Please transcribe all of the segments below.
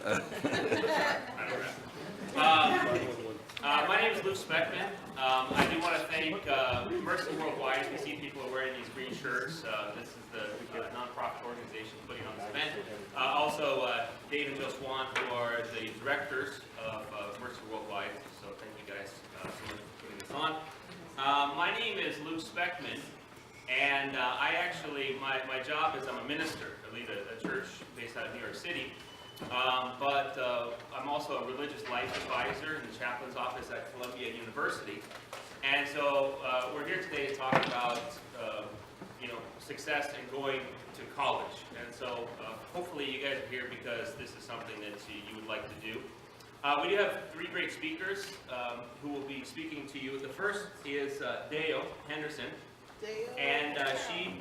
My name is Luke Speckman. I do want to thank Mercy Worldwide. We see people are wearing these green shirts. This is the nonprofit organization putting on this event. Also, Dave and Joe Swan, who are the directors of Mercy Worldwide. So thank you guys so much for putting this on. My name is Luke Speckman, and my job is I'm a minister. I lead a church based out of New York City. But I'm also a religious life advisor in the chaplain's office at Columbia University. And so we're here today to talk about success and going to college. And so hopefully you guys are here because this is something that you would like to do. We do have three great speakers who will be speaking to you. The first is Deo Henderson. And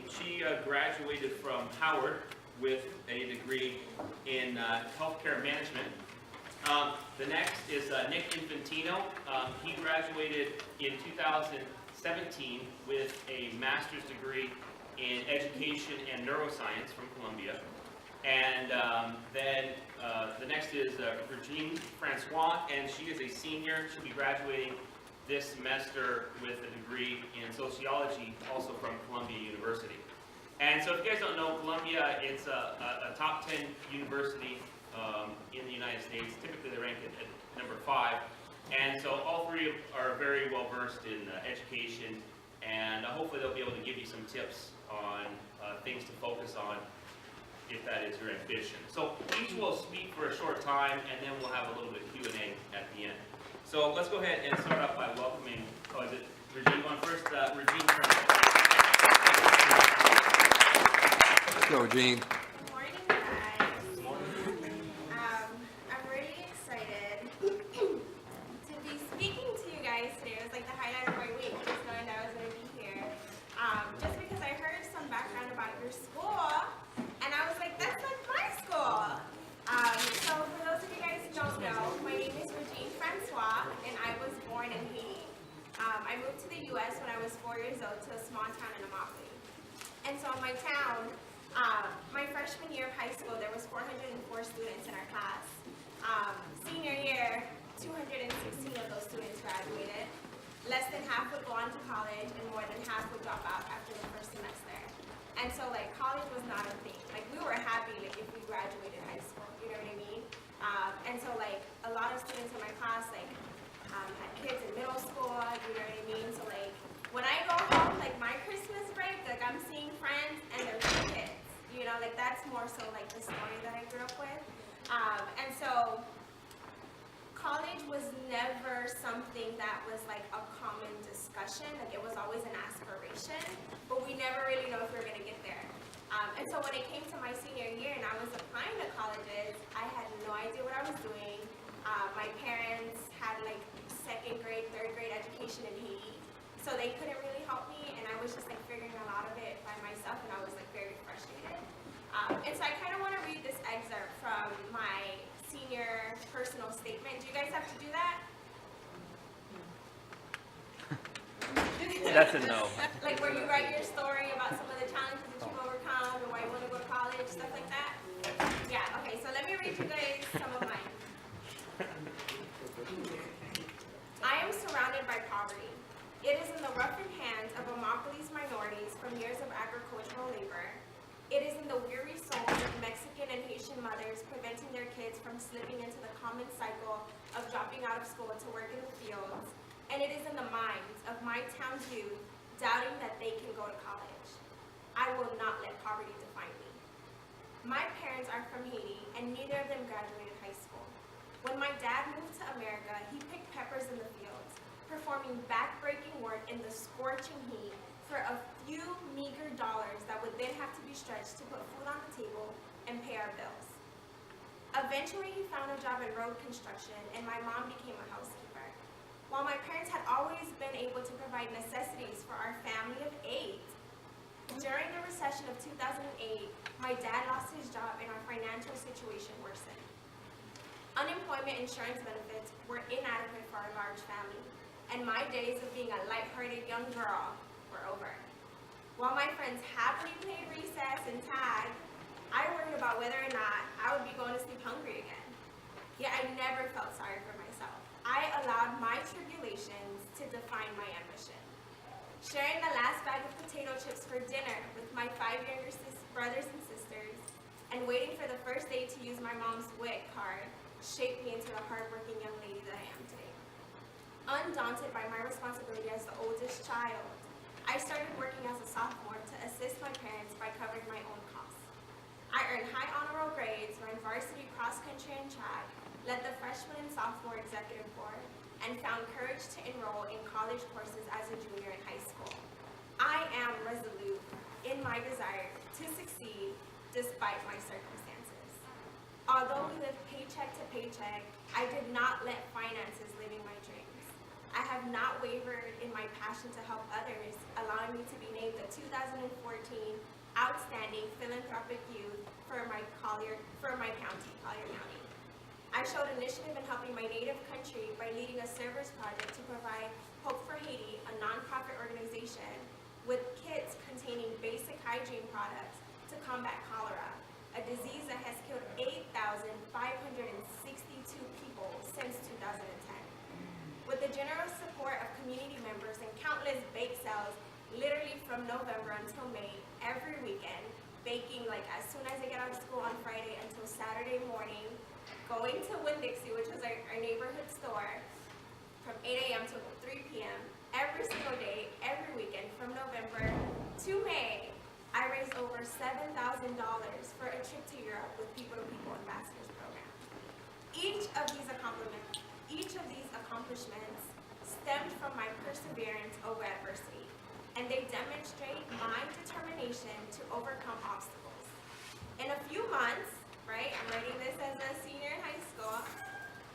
she graduated from Howard with a degree in healthcare management. The next is Nick Infantino. He graduated in 2017 with a master's degree in education and neuroscience from Columbia. And then the next is Regine Francois, and she is a senior. She'll be graduating this semester with a degree in sociology, also from Columbia University. And so if you guys don't know, Columbia, it's a top 10 university in the United States. Typically they rank at number 5. And so all three are very well versed in education, and hopefully they'll be able to give you some tips on things to focus on if that is your ambition. So each will speak for a short time, and then we'll have a little bit of Q&A at the end. So let's go ahead and start off by welcoming, is it Regine going first? Regine Francois. Let's go, Regine. Good morning, guys. Good morning. I'm really excited to be speaking to you guys today. It was like the highlight of my week, just knowing that I was going to be here. Just because I heard some background about your school, and I was like, that's like my school. So for those of you guys who don't know, my name is Regine Francois, and I was born in Haiti. I moved to the U.S. when I was 4 years old to a small town in Immokalee. And so in my town, my freshman year of high school, there was 404 students in our class. Senior year, 216 of those students graduated. Less than half would go on to college, and more than half would drop out after the first semester. And so, like, college was not a thing. Like, we were happy, like, if we graduated high school, you know what I mean? And so, like, a lot of students in my class, like, had kids in middle school, you know what I mean? So, like, when I go home, like, my Christmas break, like, I'm seeing friends and they're kids. You know, like, that's more so, like, the story that I grew up with. And so, college was never something that was, like, a common discussion. Like, it was always an aspiration, but we never really know if we were going to get there. And so, when it came to my senior year and I was applying to colleges, I had no idea what I was doing. My parents had, like, second grade, third grade education in Haiti, so they couldn't really help me, and I was just, like, figuring a lot of it by myself, and I was, like, very frustrated. And so I kind of want to read this excerpt from my senior personal statement. Do you guys have to do that? That's a no. Like where you write your story about some of the challenges that you've overcome and why you want to go to college, stuff like that? Yeah, okay, so let me read you guys some of mine. I am surrounded by poverty. It is in the roughened hands of Immokalee's minorities from years of agricultural labor. It is in the weary souls of Mexican and Haitian mothers preventing their kids from slipping into the common cycle of dropping out of school to work in the fields. And it is in the minds of my town's youth doubting that they can go to college. I will not let poverty define me. My parents are from Haiti, and neither of them graduated high school. When my dad moved to America, he picked peppers in the fields, performing back-breaking work in the scorching heat for a few meager dollars that would then have to be stretched to put food on the table and pay our bills. Eventually, he found a job in road construction, and my mom became a housekeeper. While my parents had always been able to provide necessities for our family of 8, during the recession of 2008, my dad lost his job and our financial situation worsened. Unemployment insurance benefits were inadequate for our large family, and my days of being a lighthearted young girl were over. While my friends happily played recess and tag, I worried about whether or not I would be going to sleep hungry again. Yet I never felt sorry for myself. I allowed my tribulations to define my ambition. Sharing the last bag of potato chips for dinner with my 5 younger brothers and sisters, and waiting for the first day to use my mom's WIC card shaped me into the hardworking young lady that I am today. Undaunted by my responsibility as the oldest child, I started working as a sophomore to assist my parents by covering my own costs. I earned high honor roll grades, ran varsity cross country and track, led the freshman and sophomore executive board, and found courage to enroll in college courses as a junior in high school. I am resolute in my desire to succeed despite my circumstances. Although we lived paycheck to paycheck, I did not let finances limit my dreams. I have not wavered in my passion to help others, allowing me to be named the 2014 Outstanding Philanthropic Youth for my county, Collier County. I showed initiative in helping my native country by leading a service project to provide Hope for Haiti, a nonprofit organization, with kits containing basic hygiene products to combat cholera, a disease that has killed 8,562 people since 2010. With the generous support of community members and countless bake sales, literally from November until May, every weekend, baking like as soon as I get out of school on Friday until Saturday morning, going to Winn-Dixie, which was our neighborhood store, from 8 a.m. to 3 p.m., every single day, every weekend, from November to May, I raised over $7,000 for a trip to Europe with People to People Ambassadors Program. Each of these accomplishments stemmed from my perseverance over adversity, and they demonstrate my determination to overcome obstacles. In a few months, right, I'm writing this as a senior in high school,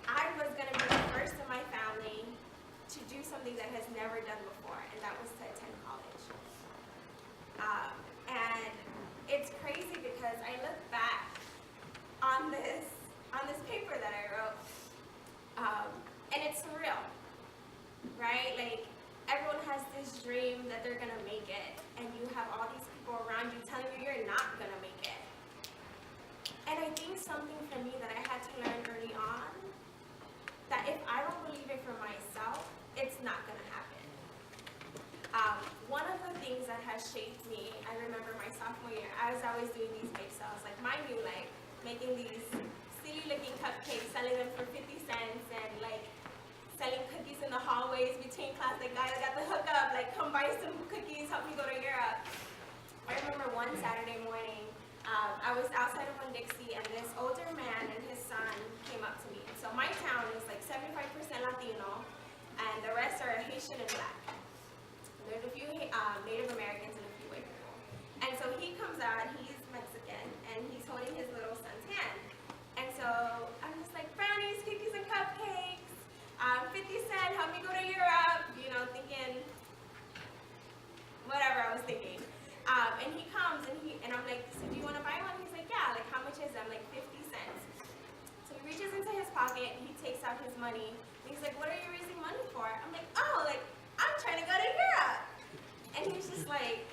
I was going to be the first in my family to do something that has never done before, and that was to attend college. And it's crazy because I look back on this paper that I wrote, and it's surreal, right? Like, everyone has this dream that they're going to make it, and you have all these people around you telling you you're not going to make it. And I think something for me that I had to learn early on, that if I don't believe it for myself, it's not going to happen. One of the things that has shaped me, I remember my sophomore year, I was always doing these bake sales, like mind you, like making these silly looking cupcakes, selling them for 50 cents, and like selling cookies in the hallways between class, like guys, I got the hookup, like come buy some cookies, help me go to Europe. I remember one Saturday morning, I was outside of Winn-Dixie, and this older man and his son came up to me. So my town is like 75% Latino, and the rest are Haitian and Black. There's a few Native Americans and a few white people. And so he comes out, he's Mexican, and he's holding his little son's hand. And so I'm just like, brownies, cookies, and cupcakes, 50 cents, help me go to Europe, you know, thinking, whatever I was thinking. And he comes, and I'm like, so do you want to buy one? He's like, yeah, like how much is it? I'm like, 50 cents. So he reaches into his pocket, he takes out his money, and he's like, what are you raising money for? I'm like, oh, like, I'm trying to go to Europe. And he's just like,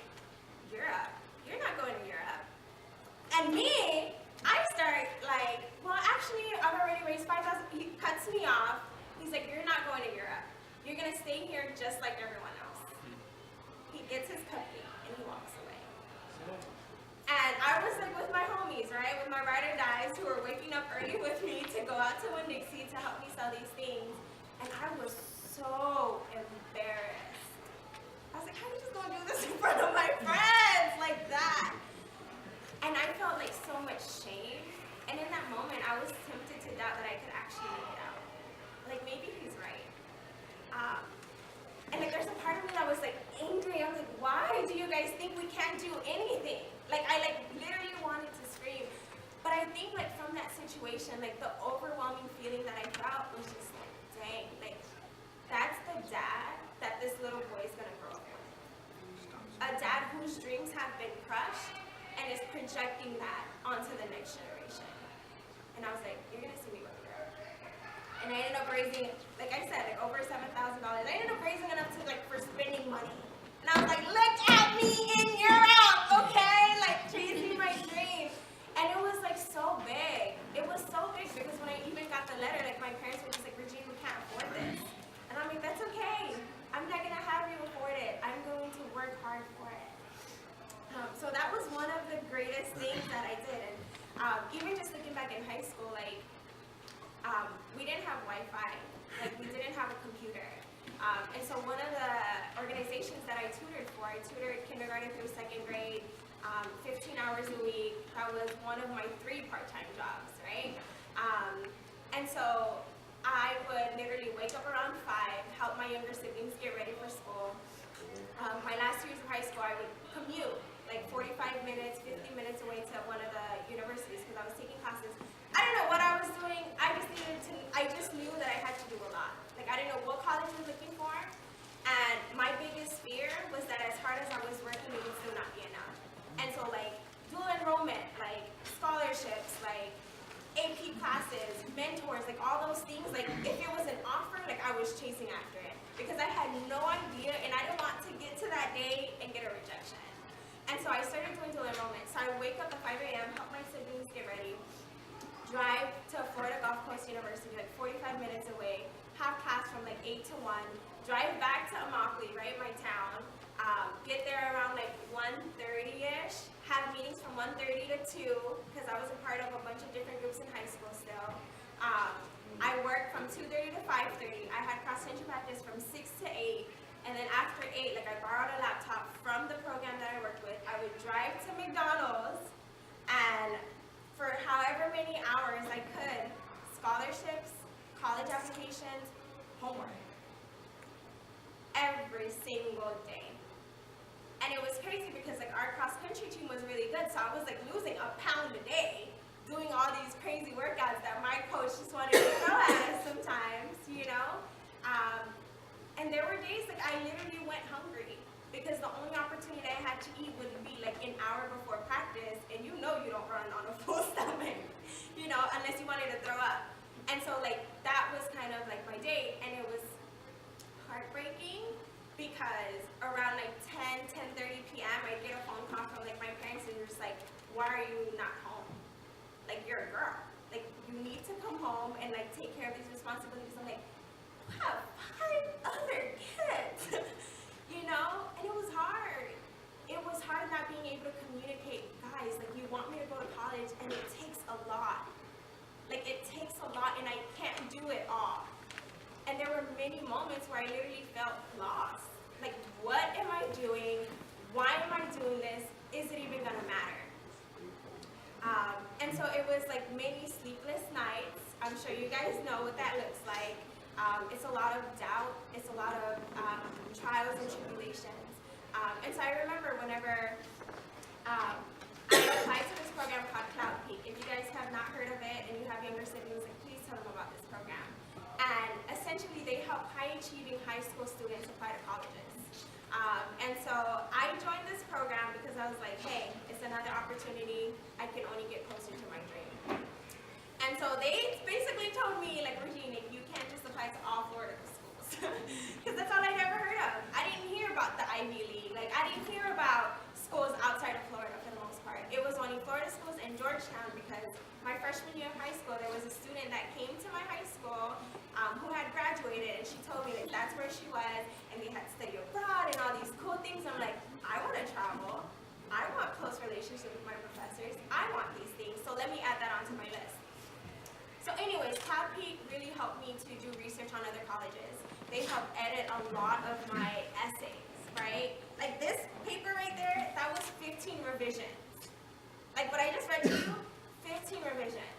Europe? You're not going to Europe. And me, I start like, well, actually, I've already raised 5,000. He cuts me off. He's like, you're not going to Europe. You're going to stay here just like everyone else. He gets his cupcake and he walks away. And I was like with my homies, right? With my ride or dies who were waking up early with me to go out to Winn-Dixie to help me sell these things. And I was so embarrassed. I was like, how are you just going to do this in front of my friends like that? And I felt like so much shame. And in that moment, I was tempted to doubt that I could actually make it out. Like, maybe he's right. And like, there's a part of me that was like angry. I was like, why do you guys think we can't do anything? Like, I like literally wanted to scream. But I think like from that situation, like the overwhelming feeling that I felt was just like, dang, like that's the dad that this little boy is gonna grow up with. A dad whose dreams have been crushed and is projecting that onto the next generation. And I was like, you're gonna see me go to Europe. And I ended up raising, like I said, like over $7,000. I ended up raising enough to like for spending money. And I was like, look at me in Europe, okay? Like chasing my dream. And it was like so big. It was so big because when I even got the back in high school, like, we didn't have Wi-Fi. Like, we didn't have a computer. And so one of the organizations that I tutored for, I tutored kindergarten through second grade, 15 hours a week. That was one of my 3 part-time jobs, right? And so I would literally wake up around 5, help my younger siblings get ready for school. My last years of high school, I would commute like 45 minutes, 50 minutes away to one of the universities because I was taking classes. I don't know what I was doing. I just knew that I had to do a lot. Like, I didn't know what college I was looking for. And my biggest fear was that as hard as I was working, it would still not be enough. And so, like, dual enrollment, like, scholarships, like, AP classes, mentors, like, all those things, like, if it was an offer, like, I was chasing after it. Because I had no idea, and I didn't want to get to that day and get a rejection. And so I started doing dual enrollment. So I would wake up at 5 a.m., help my siblings get ready, drive to Florida Gulf Coast University, like 45 minutes away, have class from like 8 to 1, drive back to Immokalee, right, my town, get there around like 1:30-ish, have meetings from 1:30 to 2, because I was a part of a bunch of different groups in high school still. I worked from 2:30 to 5:30. I had cross-country practice from 6 to 8. And then after 8, like, I borrowed a laptop from the program that I worked with. I would drive to McDonald's, and for however many hours I could, scholarships, college applications, homework. Every single day. And it was crazy because, like, our cross-country team was really good, so I was, like, losing a pound a day doing all these crazy workouts that my coach just wanted to throw at us sometimes, you know? And there were days, like, I literally went hungry because the only opportunity I had to eat would be, like, an hour before practice, and you know you don't run on a full stomach, you know, unless you wanted to throw up. And so, like, that was kind of, like, my day, and it was heartbreaking because around, like, 10:30 p.m., I'd get a phone call from, like, my parents, and they're just like, why are you not home? Like, you're a girl. Like, you need to come home and, like, take care of these responsibilities. I'm like, I have 5 other kids, you know? And it was hard. It was hard not being able to communicate, guys, like, you want me to go to college, and it takes a lot. Like, it takes a lot, and I can't do it all. And there were many moments where I literally felt lost. Like, what am I doing? Why am I doing this? Is it even gonna matter? And so it was like many sleepless nights. I'm sure you guys know what that looks like. It's a lot of doubt. It's a lot of trials and tribulations. And so I remember whenever I applied to this program called Cloud Peak. If you guys have not heard of it and you have younger siblings, like, please tell them about this program. And essentially, they help high-achieving high school students apply to colleges. And so I joined this program because I was like, hey, it's another opportunity. I can only get closer to my dream. And so they basically told me, like, Regina, you can't just apply to all Florida schools. Because that's all I'd ever heard of. I didn't hear about the Ivy League. Like, I didn't hear about schools outside of Florida for the most part. It was only Florida schools and Georgetown because my freshman year of high school, there was a student that came to my high school who had graduated, and she told me that that's where she was, and they had study abroad and all these cool things. I'm like, I want to travel. I want close relationship with my professors. I want these things, so let me add that onto my list. So anyways, Cloud Peak really helped me to do research on other colleges. They helped edit a lot of my essays, right? Like this paper right there, that was 15 revisions. Like what I just read to you, 15 revisions.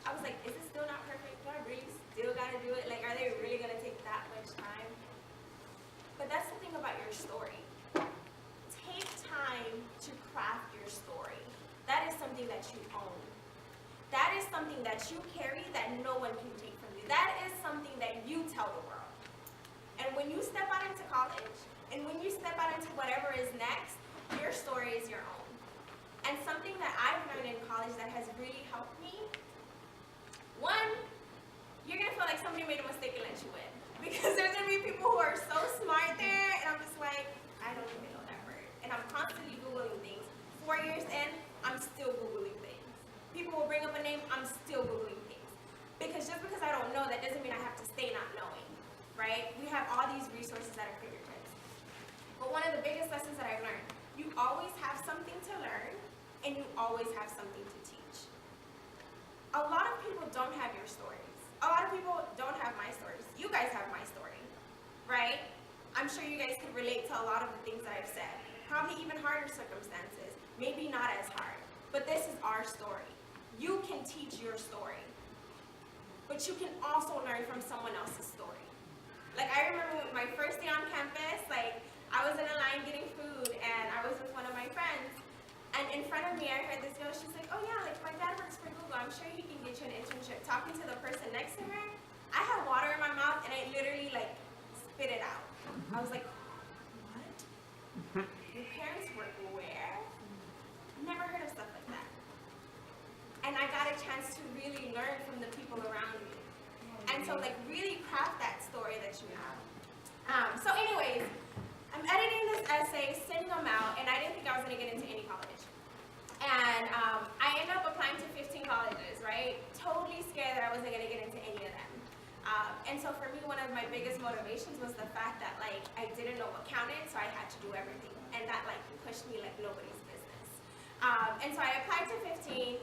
I was like, is it still not perfect? Do I really still gotta do it? Like, are they really gonna take that much time? But that's the thing about your story. Take time to craft your story. That is something that you own. That is something that you carry that no one can take from you. That is something that you tell the world. And when you step out into college, and when you step out into whatever is next, your story is your own. And something that I've learned in college that has really helped me, one, you're gonna feel like somebody made a mistake and let you in. Because there's gonna be people who are so smart there, and I'm just like, I don't even know that word. And I'm constantly Googling things. 4 years in, I'm still Googling things. People will bring up a name, I'm still Googling things. Because just because I don't know, that doesn't mean I have to stay not knowing, right? We have all these resources at our fingertips. But one of the biggest lessons that I've learned, you always have something to learn, and you always have something to teach. A of people don't have your stories. A lot of people don't have my stories. You guys have my story, right? I'm sure you guys could relate to a lot of the things that I've said. Probably even harder circumstances, maybe not as hard. But this is our story. You can teach your story, but you can also learn from someone else's story. Like, I remember my first day on campus, like, I was in a line getting food, and I was with one of my friends, and in front of me, I heard this girl, she's like, oh yeah, like, my dad works for Google, I'm sure he can get you an internship. Talking to the person next to her, I had water in my mouth, and I literally, like, spit it out. I was like, what? Your parents work where? Never heard of stuff like that. And I got a chance to really learn from the people around me. And so, like, really craft that story that you have. So anyways, I'm editing this essay, sending them out, and I didn't think I was going to get into any college. And I ended up applying to 15 colleges, right? Totally scared that I wasn't going to get into any of them. And so for me, one of my biggest motivations was the fact that, like, I didn't know what counted, so I had to do everything. And that, like, pushed me like nobody's business. And so I applied to 15.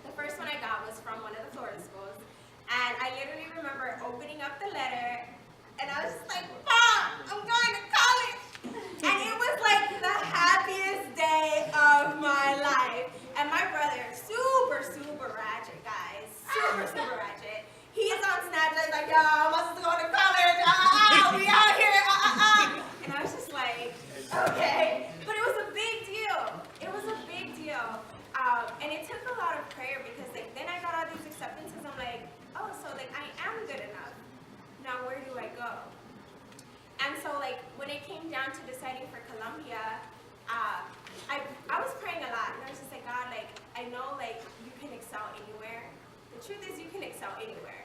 The first one I got was from one of the Florida schools. And I literally remember opening up the letter, and I was just like, Mom, I'm going to college! And it was like the happiest day of my life. And my brother, super, super ratchet, guys. Super, super ratchet. He's on Snapchat, like, yo, my sister going to college, we out here, And I was just like, okay. But it was a big deal. It was a big deal. And it took a lot of prayer because, like, then I got all these acceptances. I'm like, oh, so, like, I am good enough. Now, where do I go? And so, like, when it came down to deciding for Columbia, I was praying a lot. And I was just like, God, like, I know, like, you can excel anywhere. The truth is you can excel anywhere.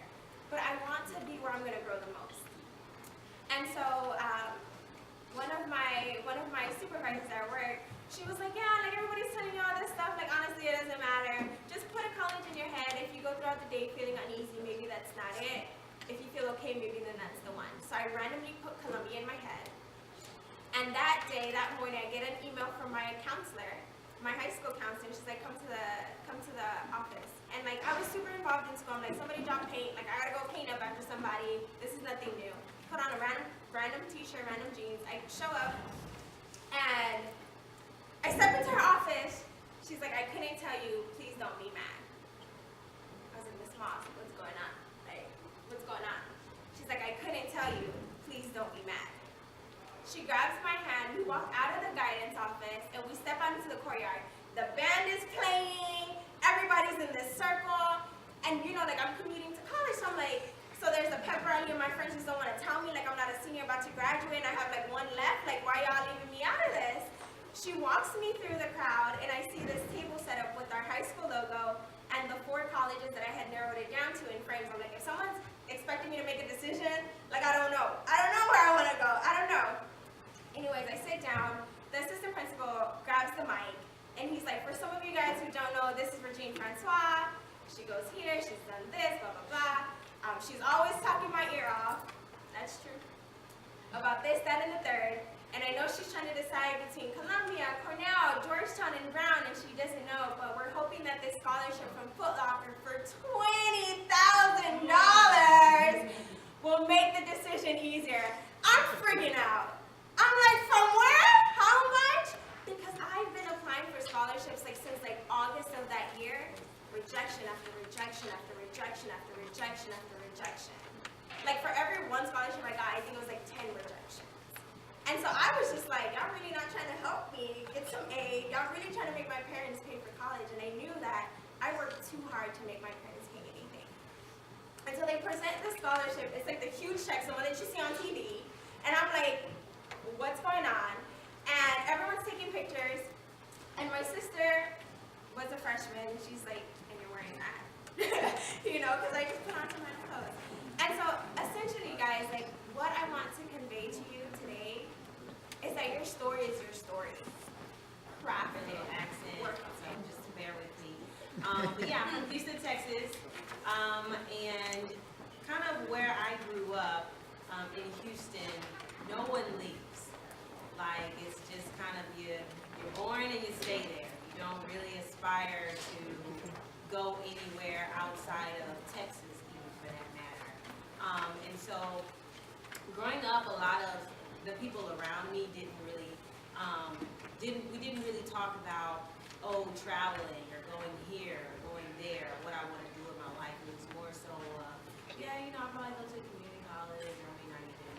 But I want to be where I'm going to grow the most. And so, one of my supervisors at work, she was like, yeah, like, everybody's telling you all this stuff. Like, honestly, it doesn't matter. Just put a college in your head. If you go throughout the day feeling uneasy, maybe that's not it. If you feel okay, maybe then that's the one. So I randomly put Columbia in my head. And that day, that morning, I get an email from my counselor, my high school counselor. She's like, come to the office. And, like, I was super involved in school. I'm like, somebody dropped paint. Like, I gotta go clean up after somebody. This is nothing new. Put on a random t-shirt, random jeans. I show up, and I step into her office. She's like, I couldn't tell you, please don't be mad. I was like, Miss Moss, what's going on? Like, what's going on? She's like, I couldn't tell you, please don't be mad. She grabs my hand, we walk out of the guidance office, and we step out into the courtyard. The band is playing, everybody's in this circle, and you know, like, I'm commuting to college, so I'm like, so there's a pep rally, and my friends just don't want to tell me, like, I'm not a senior about to graduate, and I have, like, one left, like, why y'all leaving me out of this? She walks me through the crowd, and I see this table set up with our high school logo and the 4 colleges that I had narrowed it down to in frames. I'm like, if someone's expecting me to make a decision, like, I don't know. I don't know where I want to go. I don't know. Anyways, I sit down. The assistant principal grabs the mic, and he's like, for some of you guys who don't know, this is Regine Francois. She goes here. She's done this, blah, blah, blah. She's always talking my ear off. That's true. About this, that, and the third. And I know she's trying to decide between Columbia, Cornell, Georgetown, and Brown, and she doesn't know, but we're hoping that this scholarship from Foot Locker for $20,000 will make the decision easier. I'm freaking out. I'm like, from where? How much? Because I've been applying for scholarships like since like August of that year. Rejection after rejection after rejection after rejection after rejection. Like for every one scholarship I got, I think it was like 10 rejections. And so I was just like, y'all really not trying to help me get some aid. Y'all really trying to make my parents pay for college. And I knew that I worked too hard to make my parents pay anything. And so they present the scholarship. It's like the huge check, the one that you see on TV. And I'm like, what's going on? And everyone's taking pictures. And my sister was a freshman. She's like, and you're wearing that. You know, because I just put on some nice clothes. And so essentially, guys, like what I want to convey to you today is that your story is your story. Craft it. Accent, so just bear with me. But yeah, I'm from Houston, Texas, and kind of where I grew up in Houston, no one leaves. Like it's just kind of you're born and you stay there. You don't really aspire to go anywhere outside of the people around me didn't really, we didn't really talk about, oh, traveling or going here or going there, what I want to do with my life. It was more so, yeah, you know, I'll probably go to community college, or I may not even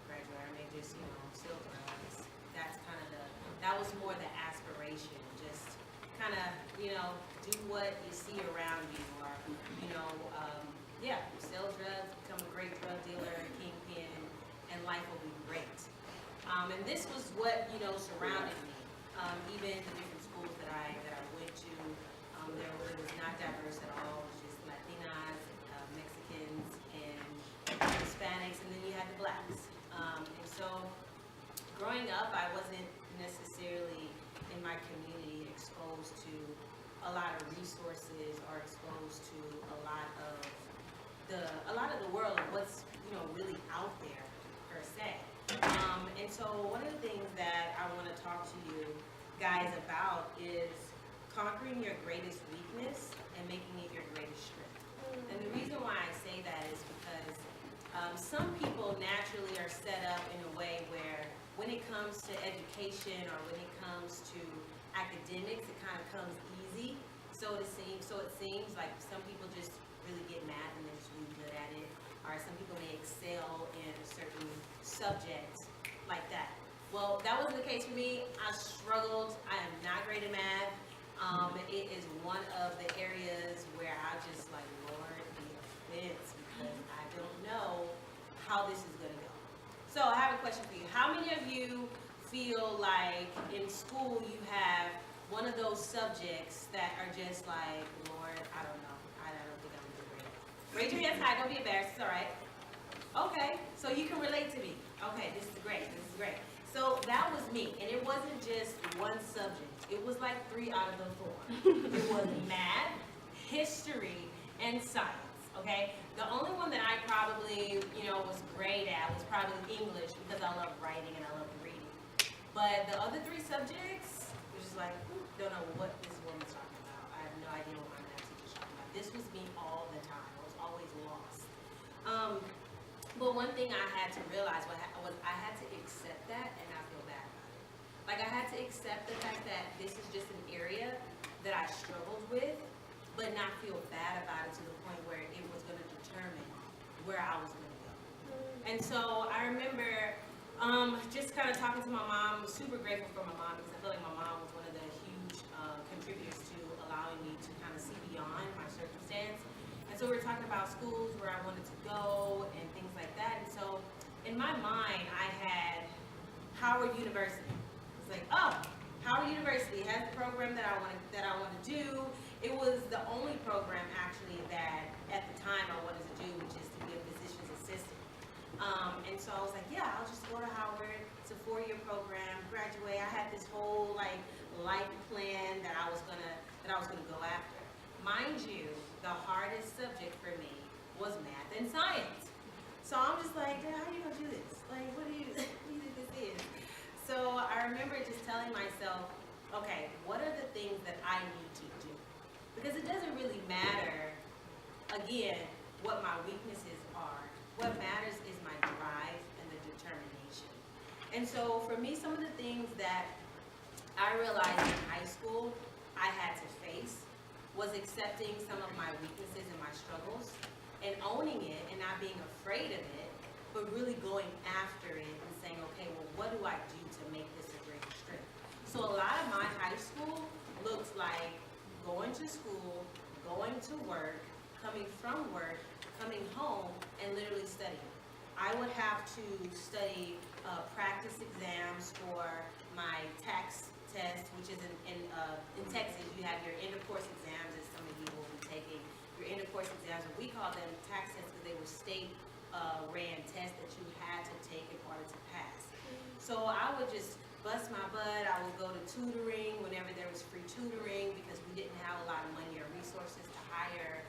graduate, I may just, you know, still drugs. That's kind of that was more the aspiration, just kind of, you know, do what you see around you, or, you know, yeah, sell drugs, become a great drug dealer, kingpin, and life will be great. And this was what, you know, surrounded me. Even the different schools that I went to, it was not diverse at all. It was just Latinas, Mexicans, and Hispanics, and then you had the blacks. And so growing up, I wasn't necessarily in my community exposed to a lot of resources or exposed to a lot of the world of what's, you know, really out there per se. And so one of the things that I want to talk to you guys about is conquering your greatest weakness and making it your greatest strength. And the reason why I say that is because some people naturally are set up in a way where when it comes to education or when it comes to academics, it kind of comes easy. So it seems like some people just really get math and they're just really good at it. Or some people may excel in a certain subject like that. Well, that wasn't the case for me. I struggled. I am not great at math. It is one of the areas where I just like, Lord, be offense, because I don't know how this is going to go. So I have a question for you. How many of you feel like in school you have one of those subjects that are just like, Lord, I don't know. I don't think I'm going to do great. Raise your hands high. Don't be embarrassed. It's all right. Okay. So you can relate to me. Okay. This is great. This is great. So that was me. And it wasn't just one subject. It was like 3 out of the 4. It was math, history, and science. Okay. The only one that I probably, you know, was great at was probably English, because I love writing and I love reading. But the other 3 subjects, was just like, don't know what this woman's talking about. I have no idea what my math teacher's talking about. This was me all the time. I was always lost. But one thing I had to realize was I had to accept that and not feel bad about it. Like, I had to accept the fact that this is just an area that I struggled with, but not feel bad about it to the point where it was going to determine where I was going to go. And so I remember just kind of talking to my mom. I was super grateful for my mom, because I feel like my mom was one of the huge contributors to allowing me to kind of see beyond my circumstance. And so we were talking about schools where I wanted to go and things like that. And so in my mind, I had Howard University. It's like, oh, Howard University has the program that I want to do. It was the only program actually that at the time I wanted to do, which is to be a physician's assistant. And so I was like, yeah, I'll just go to Howard. It's a 4-year program, graduate. I had this whole like life plan that I was gonna go after. Mind you, the hardest subject for me was math and science. So I'm just like, how are you gonna do this? Like, what do you think this is? So I remember just telling myself, okay, what are the things that I need to do? Because it doesn't really matter, again, what my weaknesses are. What matters is my drive and the determination. And so for me, some of the things that I realized in high school I had to face was accepting some of my weaknesses and my struggles and owning it and not being afraid of it, but really going after it and saying, okay, well, what do I do to make this a greater strength? So a lot of my high school looked like going to school, going to work, coming from work, coming home, and literally studying. I would have to study practice exams for my tax test, which is in Texas, you have your end of course exams, as some of you will be taking your end of course exams, and we call them tax tests because they were state ran tests that you had to take in order to pass. So I would just bust my butt. I would go to tutoring whenever there was free tutoring, because we didn't have a lot of money or resources to hire,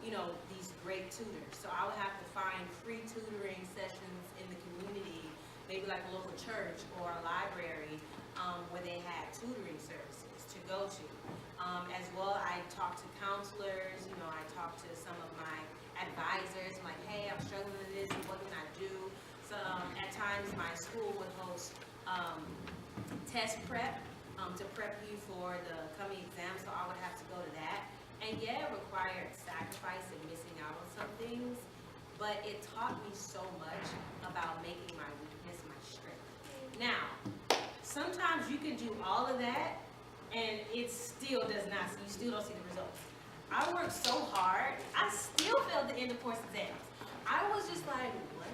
you know, these great tutors. So I would have to find free tutoring sessions in the community, maybe like a local church or a library, where they had tutoring services to go to. As well, I talked to counselors, you know, I talked to some of my advisors, I'm like, hey, I'm struggling with this, what can I do? So at times times my school would host test prep to prep you for the coming exam, so I would have to go to that. And yeah, it required sacrifice and missing out on some things, but it taught me so much about making my weakness my strength. Now, sometimes you can do all of that and it still does not, you still don't see the results. I worked so hard, I still failed the end of course exams. I was just like, what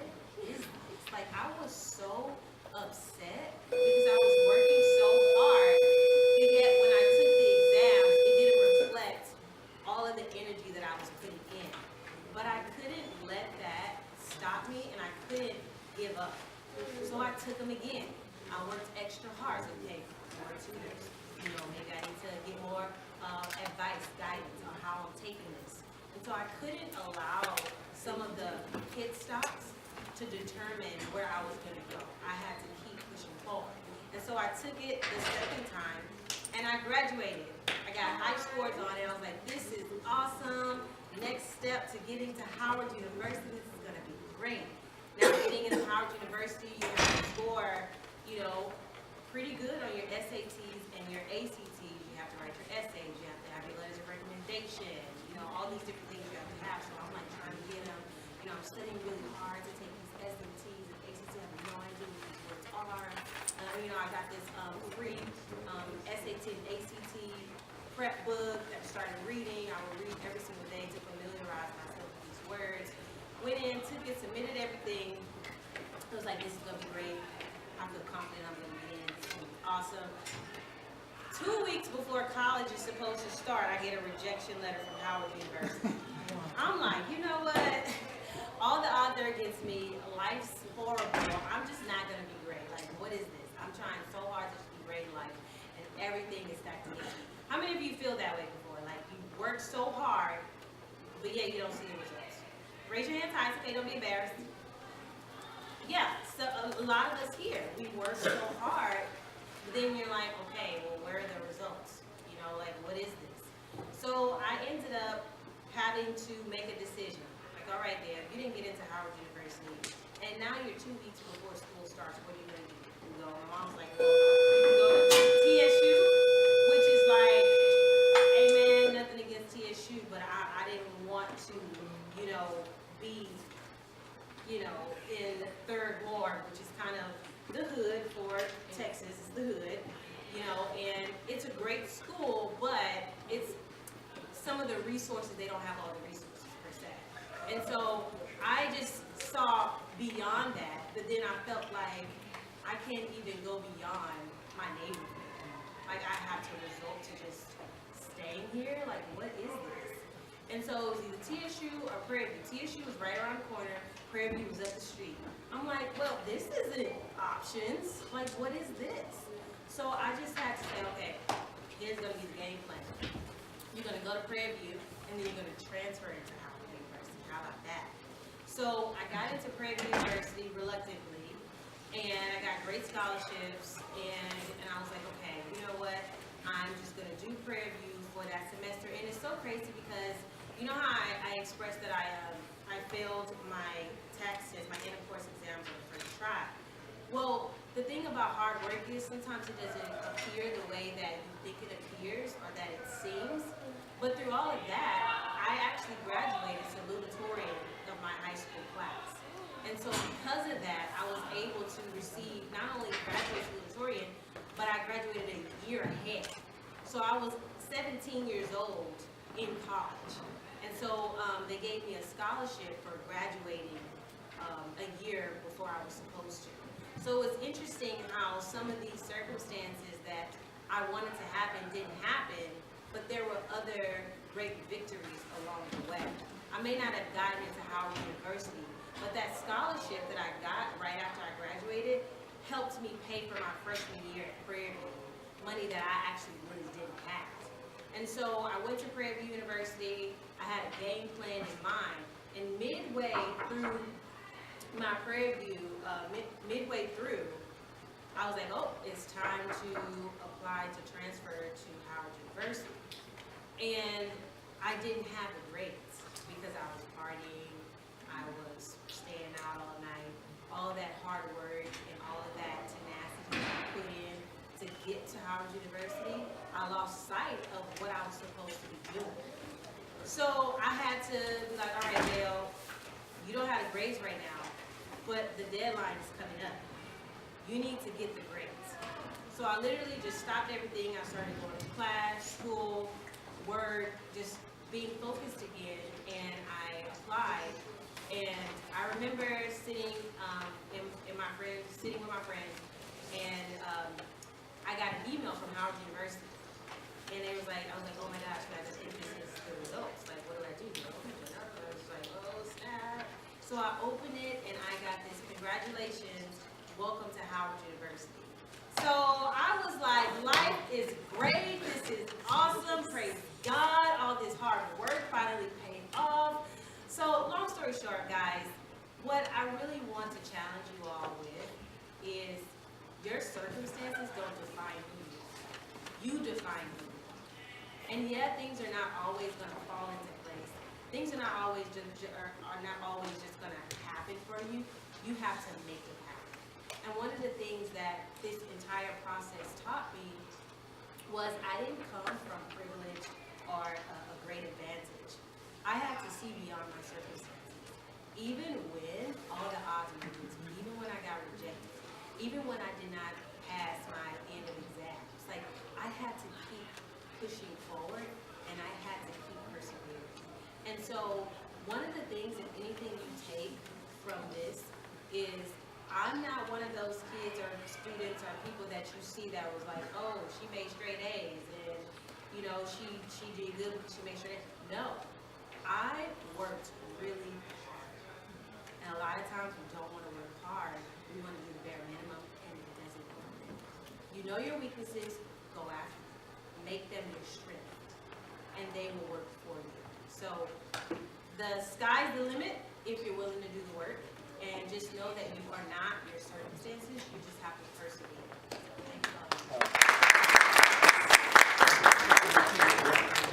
is this? Like, I was so upset because I was working so hard, but yet when I took the exams, it didn't reflect all of the energy that I was putting in. But I couldn't let that stop me, and I couldn't give up. So I took them again. I worked extra hard, so okay, more tutors. You know, maybe I need to get more advice, guidance on how I'm taking this. And so I couldn't allow some of the pit stops to determine where I was going to go. I had to keep pushing forward. And so I took it the second time, and I graduated. I got high scores on it. I was like, this is awesome. Next step to getting to Howard University, this is going to be great. Now, getting into Howard University, you have to score, you know, pretty good on your SATs and your ACTs. You have to write your essays. You have to have your letters of recommendation. You know, all these different things you have to have. So I'm like trying to get them. You know, I'm studying really hard to take these SATs and ACTs. I have no idea what these words are. You know, I got this free SAT and ACT prep book that I started reading. I would read every single day to familiarize myself with these words. Went in, took it, submitted everything. I was like, this is gonna be great. I feel confident I'm gonna get in. It's gonna be awesome. 2 weeks before college is supposed to start, I get a rejection letter from Howard University. I'm like, you know what? All the odds are against me. Life's horrible. I'm just not gonna be great. Like, what is this? I'm trying so hard to just be great in life, and everything is stacked against me. How many of you feel that way before? Like, you work so hard, but yet you don't see the results. Raise your hands high. It's okay, don't be embarrassed. Yeah, so a lot of us here, we work so hard, but then you're like, okay, well, where are the results? You know, like, what is this? So I ended up having to make a decision. Like, all right, Dad, you didn't get into Howard University, and now you're 2 weeks before school starts. What are you going to do? You go, my mom's like, well, you can go to TSU, which is like, amen, nothing against TSU, but I didn't want to, you know, be, you know, in Third Ward, which is kind of the hood for Texas, it's the hood, you know, and it's a great school, but it's some of the resources, they don't have all the resources per se. And so I just saw beyond that, but then I felt like I can't even go beyond my neighborhood. Like, I have to resort to just staying here, like, what is this? And so it was either TSU or Prairie View. TSU was right around the corner, Prairie View was up the street. I'm like, well, this isn't options. Like, what is this? So I just had to say, okay, here's gonna be the game plan. You're gonna go to Prairie View, and then you're gonna transfer into Howard University. How about that? So I got into Prairie View University reluctantly, and I got great scholarships, and I was like, okay, you know what? I'm just gonna do Prairie View for that semester. And it's so crazy because you know how I expressed that I failed my taxes, my end of course exams on the first try. Well, the thing about hard work is sometimes it doesn't appear the way that you think it appears or that it seems. But through all of that, I actually graduated salutatorian of my high school class. And so because of that, I was able to receive not only graduate salutatorian, but I graduated a year ahead. So I was 17 years old in college. And so they gave me a scholarship for graduating a year before I was supposed to. So it's interesting how some of these circumstances that I wanted to happen didn't happen, but there were other great victories along the way. I may not have gotten into Howard University, but that scholarship that I got right after I graduated helped me pay for my freshman year at Prairie View, money that I actually really didn't have. And so I went to Prairie View University. I had a game plan in mind, and midway through my Prairie View, midway through, I was like, oh, it's time to apply to transfer to Howard University. And I didn't have the grades because I was partying, I was staying out all night, all that hard work, I lost sight of what I was supposed to be doing. So I had to be like, all right, Dale, you don't have the grades right now, but the deadline is coming up. You need to get the grades. So I literally just stopped everything. I started going to class, school, work, just being focused again, and I applied. And I remember sitting with my friend, and I got an email from Howard University. And I was like, oh my gosh, I just think this is the results. Like, what do I do? I was like, oh snap. So I opened it and I got this, congratulations, welcome to Howard University. So I was like, life is great, this is awesome, praise God, all this hard work finally paid off. So long story short, guys, what I really want to challenge you all with is your circumstances don't define who you are. You define who you are. And yeah, things are not always going to fall into place. Things are not always just going to happen for you. You have to make it happen. And one of the things that this entire process taught me was I didn't come from privilege or a great advantage. I had to see beyond my circumstances. Even when all the odds were against me, even when I got rejected, even when I did not pass my end of exams, like I had to keep pushing forward and I had to keep persevering. And so one of the things, if anything you take from this, is I'm not one of those kids or students or people that you see that was like, oh, she made straight A's and you know she did good because she made straight A's. No, I worked really hard. And a lot of times we don't want to work hard. We want to do the bare minimum and it doesn't work. You know your weaknesses, go after them. Make them your strength, and they will work for you. So the sky's the limit if you're willing to do the work, and just know that you are not your circumstances, you just have to persevere. Thank you all.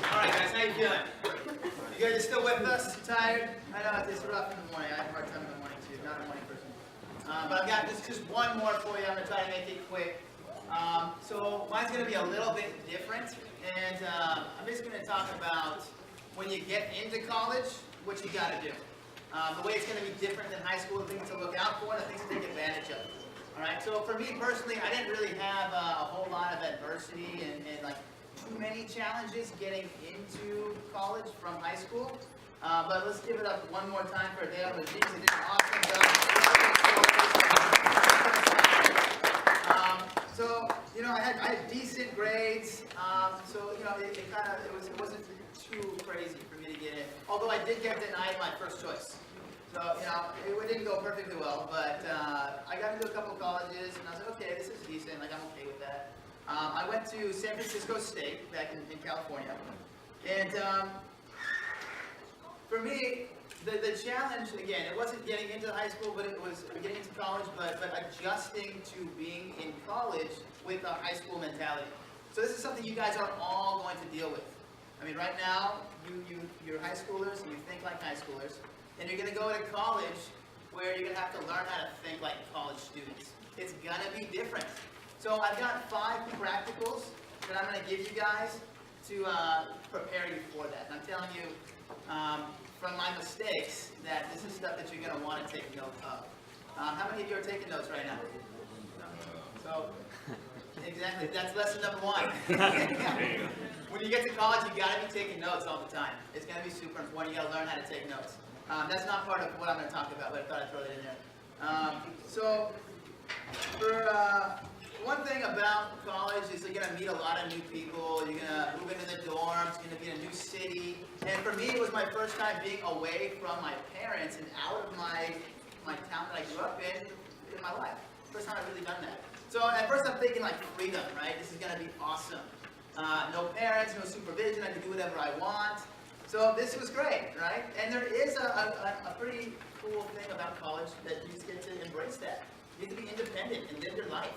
All right, guys, how you feeling? You guys are still with us? Tired? I know it's rough in the morning. I have a hard time in the morning too. Not a morning person. But I've got just one more for you. I'm gonna try to make it quick. So mine's going to be a little bit different, and I'm just going to talk about when you get into college, what you got to do. The way it's going to be different than high school, the things to look out for, and the things to take advantage of. All right. So for me personally, I didn't really have a whole lot of adversity and like too many challenges getting into college from high school. But let's give it up one more time for Dale and Jinx. They did an awesome job. So, you know, I had decent grades, so, you know, it wasn't too crazy for me to get in. Although I did get denied my first choice. So, you know, it didn't go perfectly well, but I got into a couple of colleges, and I was like, okay, this is decent, like, I'm okay with that. I went to San Francisco State, back in California, and for me, the challenge, again, it wasn't getting into high school, but it was getting into college, but adjusting to being in college with a high school mentality. So this is something you guys are all going to deal with. I mean, right now, you're high schoolers, and you think like high schoolers, and you're going to go to college where you're going to have to learn how to think like college students. It's going to be different. So I've got 5 practicals that I'm going to give you guys to prepare you for that. And I'm telling you, from my mistakes, that this is stuff that you're going to want to take note of. How many of you are taking notes right now? So, exactly, that's lesson number 1. When you get to college, you got to be taking notes all the time. It's going to be super important. You got to learn how to take notes. That's not part of what I'm going to talk about, but I thought I'd throw that in there. So, for one thing about college is you're going to meet a lot of new people. You're going to move into the dorms. You're going to be in a new city. And for me, it was my first time being away from my parents and out of my town that I grew up in my life. First time I've really done that. So at first I'm thinking like freedom, right? This is going to be awesome. No parents, no supervision. I can do whatever I want. So this was great, right? And there is a pretty cool thing about college that you just get to embrace that. You get to be independent and live your life.